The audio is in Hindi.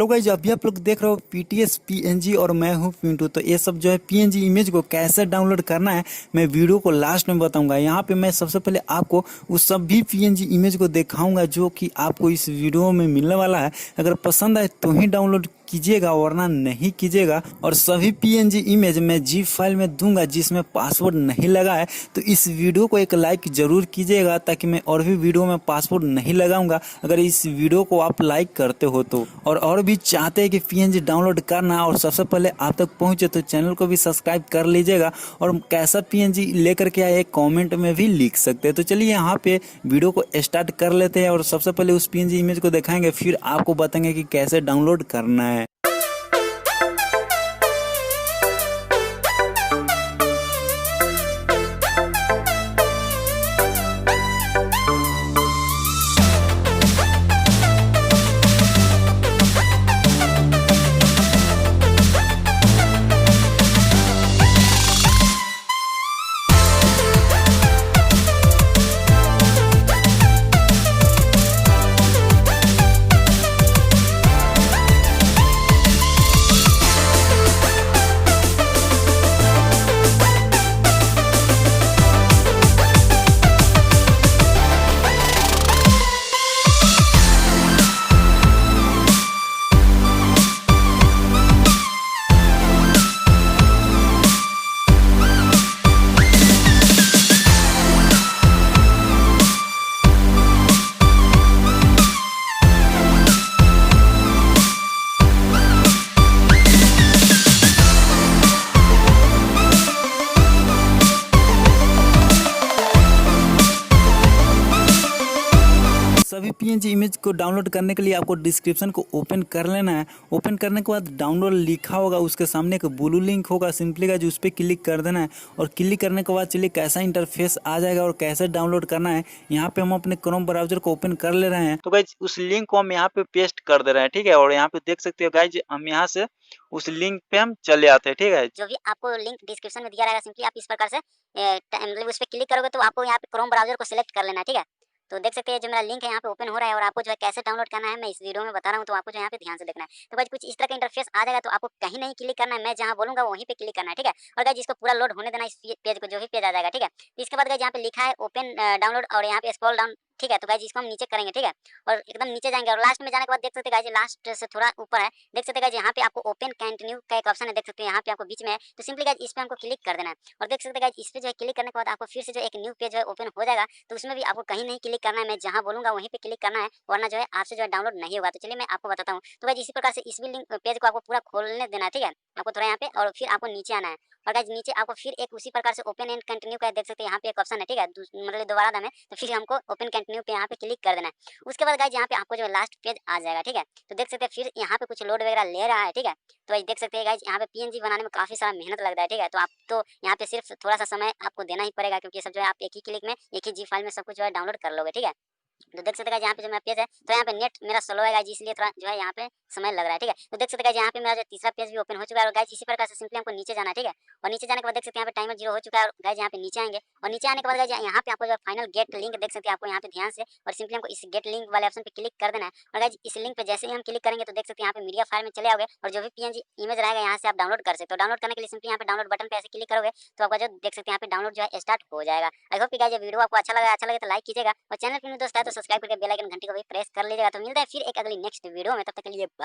हेलो गाइज, अभी आप लोग देख रहे हो पीटीएस पीएनजी और मैं हूं पिंटू। तो ये सब जो है पीएनजी इमेज को कैसे डाउनलोड करना है मैं वीडियो को लास्ट में बताऊंगा। यहाँ पे मैं सबसे पहले आपको उस सभी पीएनजी इमेज को दिखाऊंगा जो कि आपको इस वीडियो में मिलने वाला है। अगर पसंद आए तो ही डाउनलोड कीजिएगा वरना नहीं कीजिएगा। और सभी पीएनजी इमेज मैं जीप फाइल में दूंगा जिसमें पासवर्ड नहीं लगा है। तो इस वीडियो को एक लाइक जरूर कीजिएगा ताकि मैं और भी वीडियो में पासवर्ड नहीं लगाऊंगा अगर इस वीडियो को आप लाइक करते हो तो। और भी चाहते हैं कि पीएनजी डाउनलोड करना और सबसे पहले आप तक पहुंचे तो चैनल को भी सब्सक्राइब कर लीजिएगा। और कैसा पीएनजी लेकर के आए कमेंट में भी लिख सकते हैं। तो चलिए यहाँ पे वीडियो को स्टार्ट कर लेते हैं और सबसे पहले उस पीएनजी इमेज को दिखाएंगे, फिर आपको बताएंगे कि कैसे डाउनलोड करना है। सभी पीएनजी इमेज को डाउनलोड करने के लिए आपको डिस्क्रिप्शन को ओपन कर लेना है। ओपन करने के बाद डाउनलोड लिखा होगा, उसके सामने एक ब्लू लिंक होगा, सिंपली का जो उस पर क्लिक कर देना है। और क्लिक करने के बाद चलिए कैसा इंटरफेस आ जाएगा और कैसे डाउनलोड करना है। यहाँ पे हम अपने क्रोम ब्राउजर को ओपन कर ले रहे हैं। तो गाइज उस लिंक को हम यहाँ पे पेस्ट कर दे रहे हैं, ठीक है। और यहाँ पे देख सकते हो गाइज हम यहाँ से उस लिंक पे हम चले आते हैं, ठीक है। जो भी आपको लिंक डिस्क्रिप्शन में दिया रहेगा सिंपली आप इस प्रकार से मतलब उस पर क्लिक करोगे तो आपको यहाँ पे क्रोम ब्राउजर को सिलेक्ट कर लेना है, ठीक है। तो देख सकते हैं जो मेरा लिंक है यहाँ पे ओपन हो रहा है और आपको जो है कैसे डाउनलोड करना है मैं इस वीडियो में बता रहा हूँ, तो आपको जो यहाँ पे ध्यान से देखना है। तो गाइस कुछ इस तरह का इंटरफेस आ जाएगा, तो आपको कहीं नहीं क्लिक करना है, मैं जहाँ बोलूंगा वहीं पे क्लिक करना है, ठीक है। और गाइस इसको पूरा लोड होने देना इस पेज को, जो भी पेज आ जाएगा, ठीक है। तो इसके बाद गाइस यहाँ पे लिखा है ओपन डाउनलोड और यहाँ पे स्क्रॉल डाउन, ठीक है। तो गाइस इसको हम नीचे करेंगे, ठीक है। और एकदम नीचे जाएंगे और लास्ट में जाने के बाद देख सकते हैं गाइस लास्ट से थोड़ा ऊपर है, देख सकते हैं गाइस यहाँ पे आपको ओपन कंटिन्यू का एक ऑप्शन है, देख सकते हैं यहाँ पे आपको बीच में है। तो सिंपली गाइस इस पे हमको क्लिक कर देना है। और देख सकते हैं गाइस इस पे जो है क्लिक करने के बाद आपको फिर से जो एक न्यू पेज है ओपन हो जाएगा। तो उसमें भी आपको कहीं नहीं क्लिक करना है, मैं जहाँ बोलूंगा वहीं पे क्लिक करना है, वरना जो है आपसे जो है डाउनलोड नहीं होगा। तो चलिए मैं आपको बताता हूँ। तो गाइस इसी प्रकार से इस भी लिंक पेज को आपको पूरा खोलने देना है, ठीक है। आपको थोड़ा यहाँ पे और फिर आपको नीचे आना है। और गाइस नीचे आपको फिर एक उसी प्रकार से ओपन एंड कंटिन्यू का देख सकते हैं यहाँ पे एक ऑप्शन है, ठीक है। मतलब दोबारा दम है, तो फिर हमको ओपन कंटिन्यू पे यहाँ पे क्लिक कर देना है। उसके बाद गाइस यहाँ पे आपको जो लास्ट पेज आ जाएगा, ठीक है। तो देख सकते हैं फिर यहाँ पे कुछ लोड वगैरह ले रहा है, ठीक है। तो गाइस देख सकते हैं गाइस यहाँ पे पीएनजी बनाने में काफी सारा मेहनत लगता है, ठीक है। तो आप तो यहाँ पे सिर्फ थोड़ा सा समय आपको देना ही पड़ेगा, क्योंकि सब जो है आप एक ही क्लिक में एक ही जी फाइल में सब कुछ जो है डाउनलोड कर लोगे, ठीक है। तो देख सकते हैं यहाँ पे जो मेरा पेज है, तो यहाँ पे नेट मेरा स्लो है गाइस, इसलिए थोड़ा जो है यहाँ पे समय लग रहा है, ठीक है। तो देख सकते हैं यहाँ पे मेरा जो तीसरा पेज भी ओपन हो चुका है। और गाइस इसी प्रकार से सिंपली हमको नीचे जाना है, ठीक है। और नीचे जाने के बाद देख सकते हैं यहाँ पे टाइमर 0 हो चुका है। और गाइस यहाँ पे नीचे आएंगे और नीचे आने के बाद गाइस यहाँ पे आपको जो फाइनल गेट लिंक देख सकते हैं आपको यहाँ पे ध्यान से, और सिंपली हमको इस गेट लिंक वाले ऑप्शन पे क्लिक कर देना है। और गाइस इस लिंक पे जैसे ही हम क्लिक करेंगे तो देख सकते हैं यहाँ पे मीडिया फाइल में चले आओगे और जो भी पीएनजी इमेज रहेगा यहाँ से आप डाउनलोड कर सकते हो। डाउनलोड करने के लिए सिंपली यहाँ पे डाउनलोड बटन पे ऐसे क्लिक करोगे तो आपका जो देख सकते हैं यहाँ पे डाउनलोड जो है स्टार्ट हो जाएगा। आई होप कि गाइस ये वीडियो आपको अच्छा लगे तो लाइक कीजिएगा और चैनल पे न्यू दोस्त है तो सब्सक्राइब करके बेल आइकन घंटी को भी प्रेस कर लीजिएगा। तो मिलता है फिर एक अगली नेक्स्ट वीडियो में, तब तक के लिए बाय।